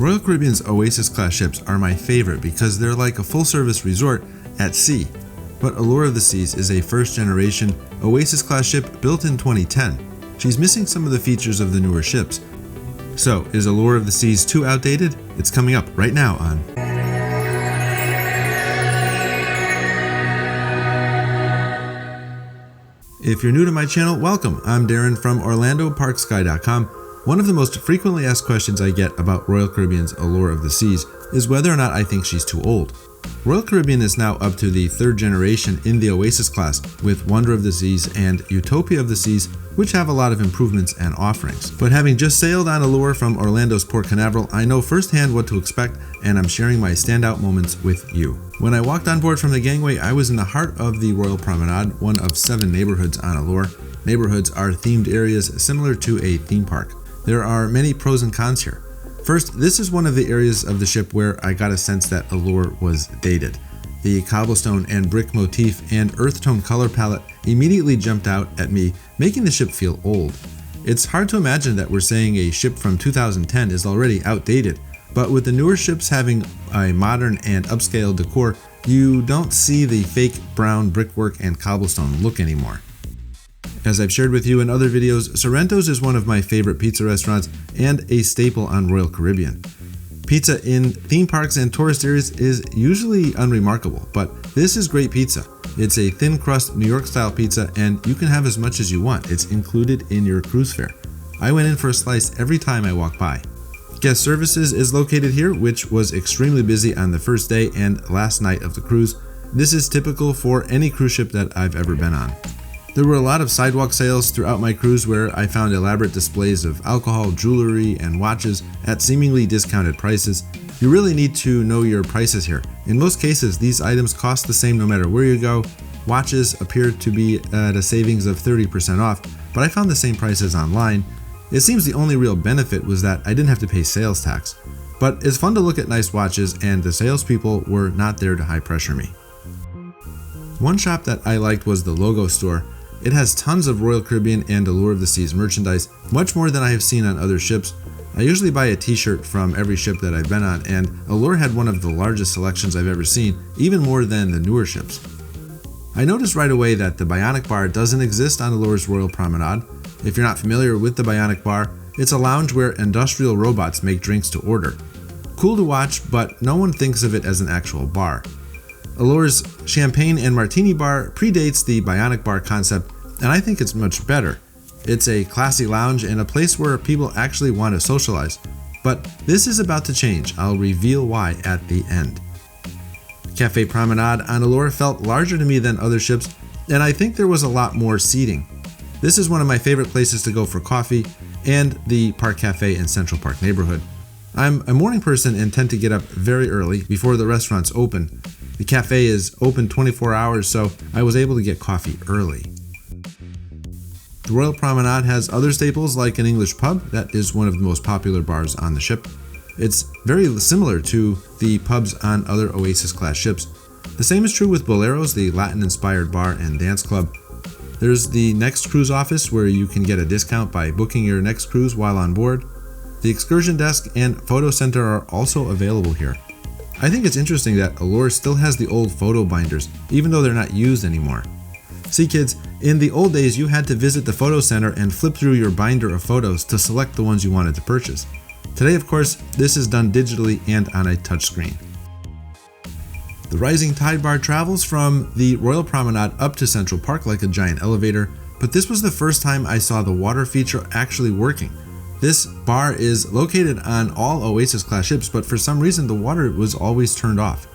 Royal Caribbean's Oasis class ships are my favorite because they're like a full-service resort at sea. But Allure of the Seas is a first-generation Oasis class ship built in 2010. She's missing some of the features of the newer ships. So, is Allure of the Seas too outdated? It's coming up right now on If you're new to my channel, welcome. I'm Darren from OrlandoParkSky.com. One of the most frequently asked questions I get about Royal Caribbean's Allure of the Seas is whether or not I think she's too old. Royal Caribbean is now up to the third generation in the Oasis class, with Wonder of the Seas and Utopia of the Seas, which have a lot of improvements and offerings. But having just sailed on Allure from Orlando's Port Canaveral, I know firsthand what to expect, and I'm sharing my standout moments with you. When I walked on board from the gangway, I was in the heart of the Royal Promenade, one of 7 neighborhoods on Allure. Neighborhoods are themed areas similar to a theme park. There are many pros and cons here. First, this is one of the areas of the ship where I got a sense that Allure was dated. The cobblestone and brick motif and earth tone color palette immediately jumped out at me, making the ship feel old. It's hard to imagine that we're saying a ship from 2010 is already outdated, but with the newer ships having a modern and upscale decor, you don't see the fake brown brickwork and cobblestone look anymore. As I've shared with you in other videos, Sorrento's is one of my favorite pizza restaurants and a staple on Royal Caribbean. Pizza in theme parks and tourist areas is usually unremarkable, but this is great pizza. It's a thin crust New York style pizza and you can have as much as you want. It's included in your cruise fare. I went in for a slice every time I walk by. Guest services is located here, which was extremely busy on the first day and last night of the cruise. This is typical for any cruise ship that I've ever been on. There were a lot of sidewalk sales throughout my cruise where I found elaborate displays of alcohol, jewelry, and watches at seemingly discounted prices. You really need to know your prices here. In most cases, these items cost the same no matter where you go. Watches appear to be at a savings of 30% off, but I found the same prices online. It seems the only real benefit was that I didn't have to pay sales tax. But it's fun to look at nice watches, and the salespeople were not there to high pressure me. One shop that I liked was the Logo store. It has tons of Royal Caribbean and Allure of the Seas merchandise, much more than I have seen on other ships. I usually buy a t-shirt from every ship that I've been on, and Allure had one of the largest selections I've ever seen, even more than the newer ships. I noticed right away that the Bionic Bar doesn't exist on Allure's Royal Promenade. If you're not familiar with the Bionic Bar, it's a lounge where industrial robots make drinks to order. Cool to watch, but no one thinks of it as an actual bar. Allure's Champagne and Martini Bar predates the Bionic Bar concept, and I think it's much better. It's a classy lounge and a place where people actually want to socialize. But this is about to change. I'll reveal why at the end. Cafe Promenade on Allure felt larger to me than other ships, and I think there was a lot more seating. This is one of my favorite places to go for coffee, and the Park Cafe in Central Park neighborhood. I'm a morning person and tend to get up very early before the restaurants open. The cafe is open 24 hours, so I was able to get coffee early. The Royal Promenade has other staples like an English pub that is one of the most popular bars on the ship. It's very similar to the pubs on other Oasis class ships. The same is true with Bolero's, the Latin-inspired bar and dance club. There's the Next Cruise office where you can get a discount by booking your next cruise while on board. The excursion desk and photo center are also available here. I think it's interesting that Allure still has the old photo binders, even though they're not used anymore. See kids, in the old days you had to visit the photo center and flip through your binder of photos to select the ones you wanted to purchase. Today, of course, this is done digitally and on a touchscreen. The Rising Tide Bar travels from the Royal Promenade up to Central Park like a giant elevator, but this was the first time I saw the water feature actually working. This bar is located on all Oasis class ships, but for some reason the water was always turned off.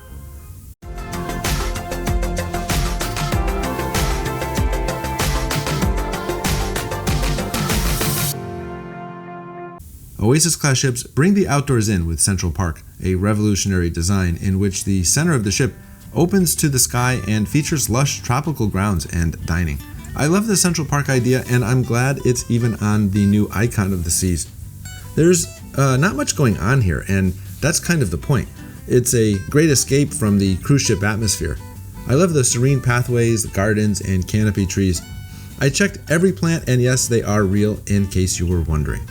Oasis class ships bring the outdoors in with Central Park, a revolutionary design in which the center of the ship opens to the sky and features lush tropical grounds and dining. I love the Central Park idea, and I'm glad it's even on the new icon of the seas. There's not much going on here, and that's kind of the point. It's a great escape from the cruise ship atmosphere. I love the serene pathways, the gardens, and canopy trees. I checked every plant, and yes, they are real in case you were wondering.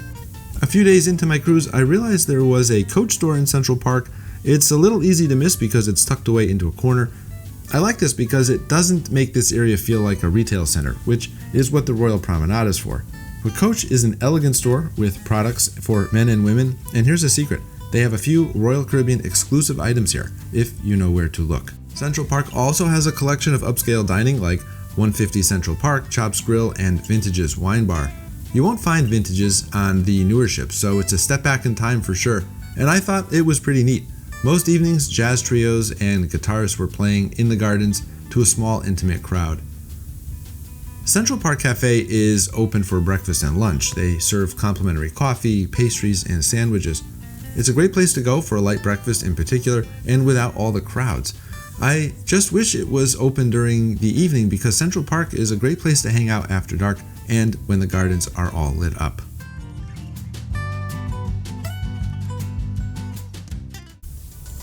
A few days into my cruise, I realized there was a Coach store in Central Park. It's a little easy to miss because it's tucked away into a corner. I like this because it doesn't make this area feel like a retail center, which is what the Royal Promenade is for. But Coach is an elegant store with products for men and women, and here's a secret. They have a few Royal Caribbean exclusive items here, if you know where to look. Central Park also has a collection of upscale dining like 150 Central Park, Chops Grill, and Vintage's Wine Bar. You won't find Vintage's on the newer ships, so it's a step back in time for sure, and I thought it was pretty neat. Most evenings, jazz trios and guitarists were playing in the gardens to a small, intimate crowd. Central Park Cafe is open for breakfast and lunch. They serve complimentary coffee, pastries, and sandwiches. It's a great place to go for a light breakfast in particular, and without all the crowds. I just wish it was open during the evening because Central Park is a great place to hang out after dark and when the gardens are all lit up.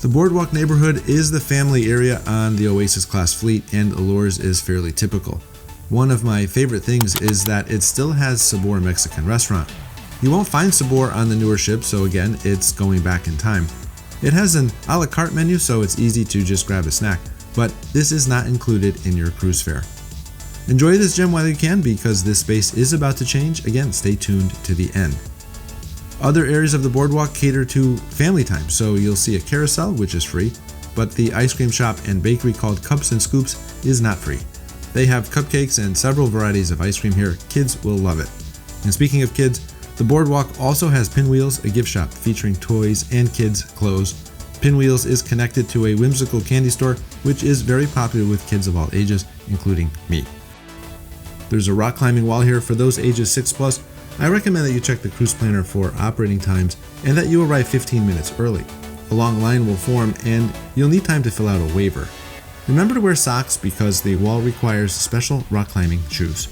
The Boardwalk neighborhood is the family area on the Oasis class fleet, and Allure's is fairly typical. One of my favorite things is that it still has Sabor Mexican restaurant. You won't find Sabor on the newer ship, so again, it's going back in time. It has an a la carte menu, so it's easy to just grab a snack, but this is not included in your cruise fare. Enjoy this gem while you can because this space is about to change. Again, stay tuned to the end. Other areas of the boardwalk cater to family time, so you'll see a carousel, which is free, but the ice cream shop and bakery called Cups and Scoops is not free. They have cupcakes and several varieties of ice cream here. Kids will love it. And speaking of kids, the boardwalk also has Pinwheels, a gift shop featuring toys and kids' clothes. Pinwheels is connected to a whimsical candy store, which is very popular with kids of all ages, including me. There's a rock climbing wall here for those ages 6+. I recommend that you check the cruise planner for operating times and that you arrive 15 minutes early. A long line will form and you'll need time to fill out a waiver. Remember to wear socks because the wall requires special rock climbing shoes.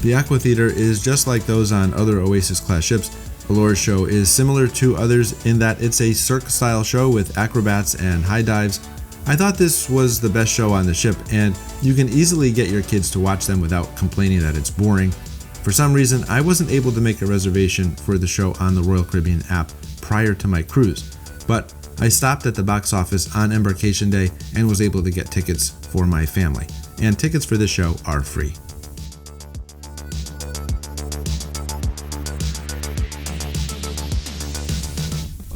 The Aqua Theater is just like those on other Oasis class ships. Allure's show is similar to others in that it's a cirque-style show with acrobats and high dives. I thought this was the best show on the ship, and you can easily get your kids to watch them without complaining that it's boring. For some reason, I wasn't able to make a reservation for the show on the Royal Caribbean app prior to my cruise, but I stopped at the box office on embarkation day and was able to get tickets for my family, and tickets for this show are free.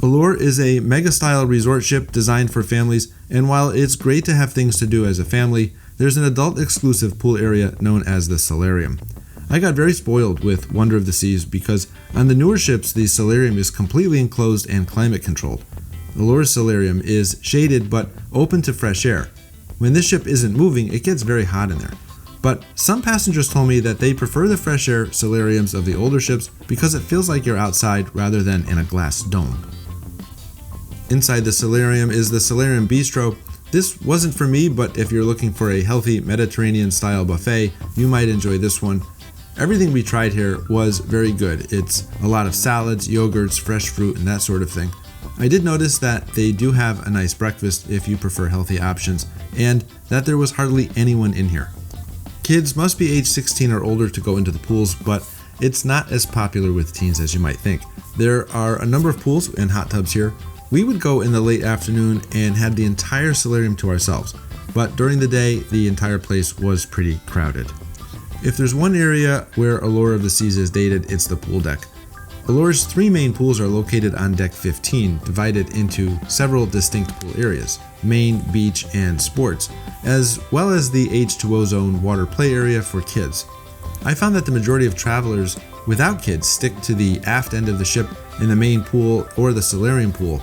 Allure is a mega-style resort ship designed for families, and while it's great to have things to do as a family, there's an adult-exclusive pool area known as the Solarium. I got very spoiled with Wonder of the Seas because on the newer ships, the solarium is completely enclosed and climate-controlled. Allure's solarium is shaded but open to fresh air. When this ship isn't moving, it gets very hot in there. But some passengers told me that they prefer the fresh air solariums of the older ships because it feels like you're outside rather than in a glass dome. Inside the solarium is the Solarium Bistro. This wasn't for me, but if you're looking for a healthy Mediterranean-style buffet, you might enjoy this one. Everything we tried here was very good. It's a lot of salads, yogurts, fresh fruit, and that sort of thing. I did notice that they do have a nice breakfast if you prefer healthy options, and that there was hardly anyone in here. Kids must be age 16 or older to go into the pools, but it's not as popular with teens as you might think. There are a number of pools and hot tubs here. We would go in the late afternoon and had the entire solarium to ourselves, but during the day, the entire place was pretty crowded. If there's one area where Allure of the Seas is dated, it's the pool deck. Allure's 3 main pools are located on deck 15, divided into several distinct pool areas, main, beach, and sports, as well as the H2O zone water play area for kids. I found that the majority of travelers without kids stick to the aft end of the ship in the main pool or the solarium pool.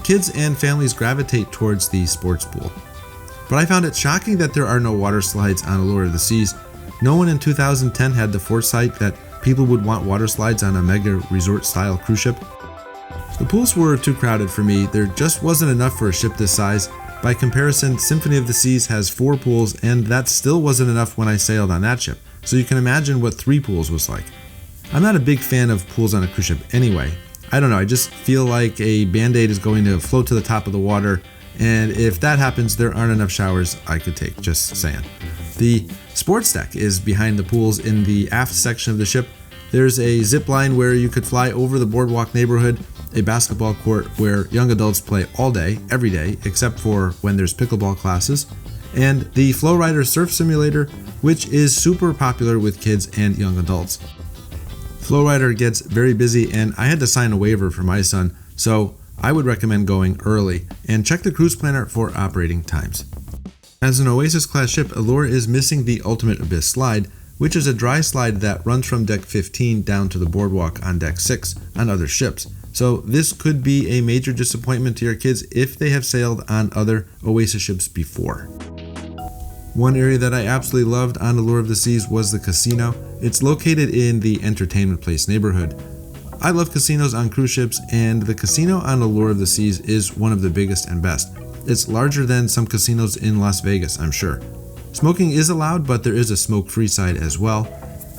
Kids and families gravitate towards the sports pool. But I found it shocking that there are no water slides on Allure of the Seas. No one in 2010 had the foresight that people would want water slides on a mega resort style cruise ship. The pools were too crowded for me. There just wasn't enough for a ship this size. By comparison, Symphony of the Seas has 4 pools, and that still wasn't enough when I sailed on that ship. So you can imagine what 3 pools was like. I'm not a big fan of pools on a cruise ship anyway. I don't know, I just feel like a Band-Aid is going to float to the top of the water, and if that happens, there aren't enough showers I could take, just saying. The sports deck is behind the pools in the aft section of the ship. There's a zip line where you could fly over the boardwalk neighborhood, a basketball court where young adults play all day, every day, except for when there's pickleball classes, and the Flowrider Surf Simulator, which is super popular with kids and young adults. Flowrider gets very busy and I had to sign a waiver for my son, so I would recommend going early and check the cruise planner for operating times. As an Oasis class ship, Allure is missing the Ultimate Abyss slide, which is a dry slide that runs from deck 15 down to the boardwalk on deck 6 on other ships. So this could be a major disappointment to your kids if they have sailed on other Oasis ships before. One area that I absolutely loved on Allure of the Seas was the casino. It's located in the Entertainment Place neighborhood. I love casinos on cruise ships, and the casino on Allure of the Seas is one of the biggest and best. It's larger than some casinos in Las Vegas, I'm sure. Smoking is allowed, but there is a smoke-free side as well.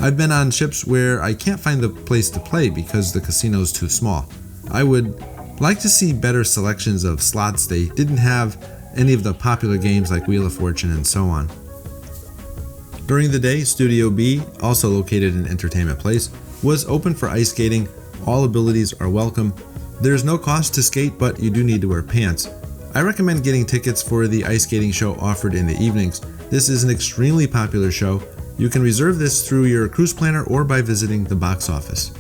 I've been on ships where I can't find the place to play because the casino is too small. I would like to see better selections of slots. They didn't have any of the popular games like Wheel of Fortune and so on. During the day, Studio B, also located in Entertainment Place, was open for ice skating. All abilities are welcome. There's no cost to skate, but you do need to wear pants. I recommend getting tickets for the ice skating show offered in the evenings. This is an extremely popular show. You can reserve this through your cruise planner or by visiting the box office.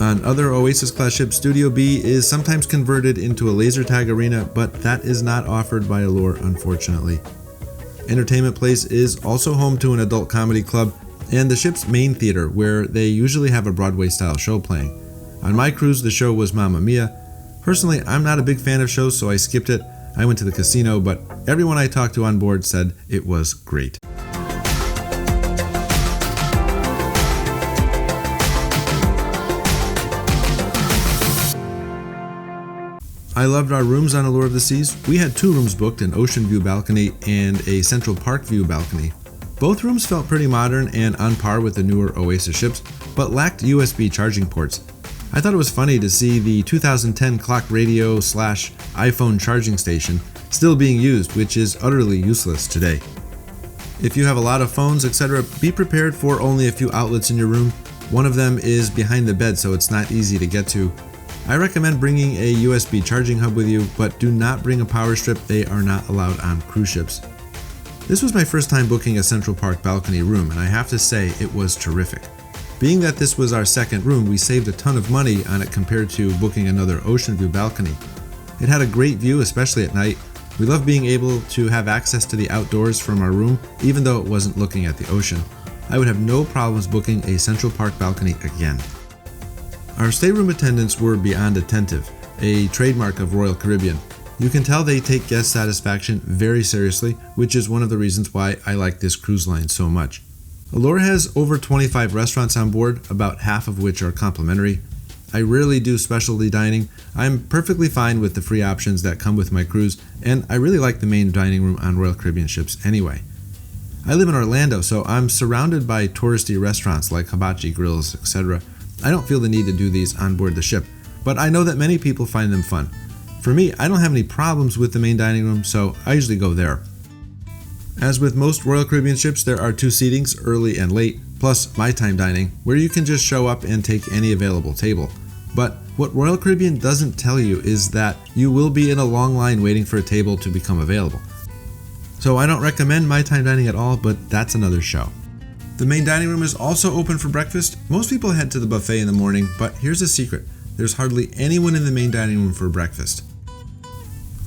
On other Oasis class ships, Studio B is sometimes converted into a laser tag arena, but that is not offered by Allure, unfortunately. Entertainment Place is also home to an adult comedy club and the ship's main theater, where they usually have a Broadway-style show playing. On my cruise, the show was Mamma Mia. Personally, I'm not a big fan of shows, so I skipped it. I went to the casino, but everyone I talked to on board said it was great. I loved our rooms on Allure of the Seas. We had 2 rooms booked, an ocean view balcony and a Central Park view balcony. Both rooms felt pretty modern and on par with the newer Oasis ships, but lacked USB charging ports. I thought it was funny to see the 2010 clock radio / iPhone charging station still being used, which is utterly useless today. If you have a lot of phones, etc., be prepared for only a few outlets in your room. One of them is behind the bed, so it's not easy to get to. I recommend bringing a USB charging hub with you, but do not bring a power strip. They are not allowed on cruise ships. This was my first time booking a Central Park balcony room, and I have to say it was terrific. Being that this was our second room, we saved a ton of money on it compared to booking another ocean view balcony. It had a great view, especially at night. We loved being able to have access to the outdoors from our room, even though it wasn't looking at the ocean. I would have no problems booking a Central Park balcony again. Our stateroom attendants were beyond attentive, a trademark of Royal Caribbean. You can tell they take guest satisfaction very seriously, which is one of the reasons why I like this cruise line so much. Allure has over 25 restaurants on board, about half of which are complimentary. I rarely do specialty dining. I'm perfectly fine with the free options that come with my cruise, and I really like the main dining room on Royal Caribbean ships anyway. I live in Orlando, so I'm surrounded by touristy restaurants like hibachi grills, etc. I don't feel the need to do these on board the ship, but I know that many people find them fun. For me, I don't have any problems with the main dining room, so I usually go there. As with most Royal Caribbean ships, there are 2 seatings, early and late, plus my time dining, where you can just show up and take any available table. But what Royal Caribbean doesn't tell you is that you will be in a long line waiting for a table to become available. So I don't recommend my time dining at all, but that's another show. The main dining room is also open for breakfast. Most people head to the buffet in the morning, but here's a secret. There's hardly anyone in the main dining room for breakfast.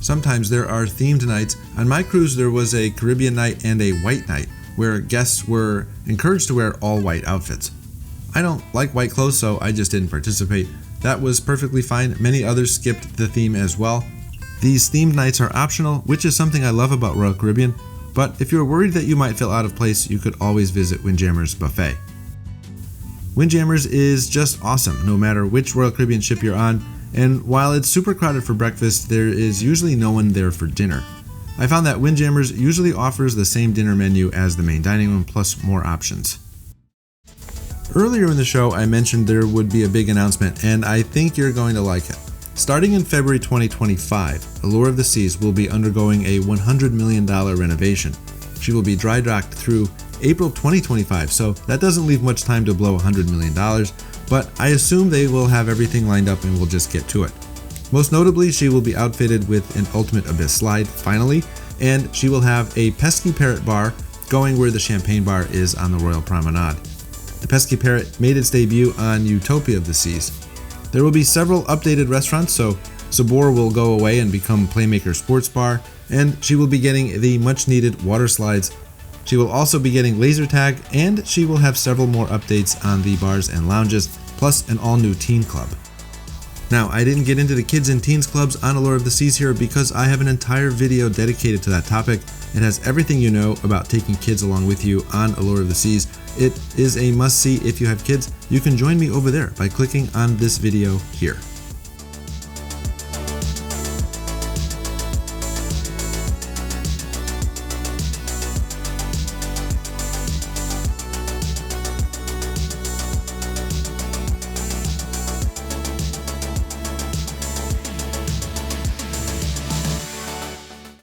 Sometimes there are themed nights. On my cruise, there was a Caribbean night and a white night, where guests were encouraged to wear all white outfits. I don't like white clothes, so I just didn't participate. That was perfectly fine. Many others skipped the theme as well. These themed nights are optional, which is something I love about Royal Caribbean. But if you're worried that you might feel out of place, you could always visit Windjammer's buffet. Windjammer's is just awesome, no matter which Royal Caribbean ship you're on, and while it's super crowded for breakfast, there is usually no one there for dinner. I found that Windjammer's usually offers the same dinner menu as the main dining room, plus more options. Earlier in the show, I mentioned there would be a big announcement, and I think you're going to like it. Starting in February 2025, Allure of the Seas will be undergoing a $100 million renovation. She will be dry docked through April 2025, so that doesn't leave much time to blow $100 million, but I assume they will have everything lined up and we'll just get to it. Most notably, she will be outfitted with an Ultimate Abyss slide, finally, and she will have a Pesky Parrot bar going where the Champagne bar is on the Royal Promenade. The Pesky Parrot made its debut on Utopia of the Seas. There will be several updated restaurants, so Sabor will go away and become Playmaker Sports Bar, and she will be getting the much needed water slides. She will also be getting laser tag, and she will have several more updates on the bars and lounges, plus an all-new teen club. Now, I didn't get into the kids and teens clubs on Allure of the Seas here because I have an entire video dedicated to that topic. It has everything you know about taking kids along with you on Allure of the Seas. It is a must-see if you have kids. You can join me over there by clicking on this video here.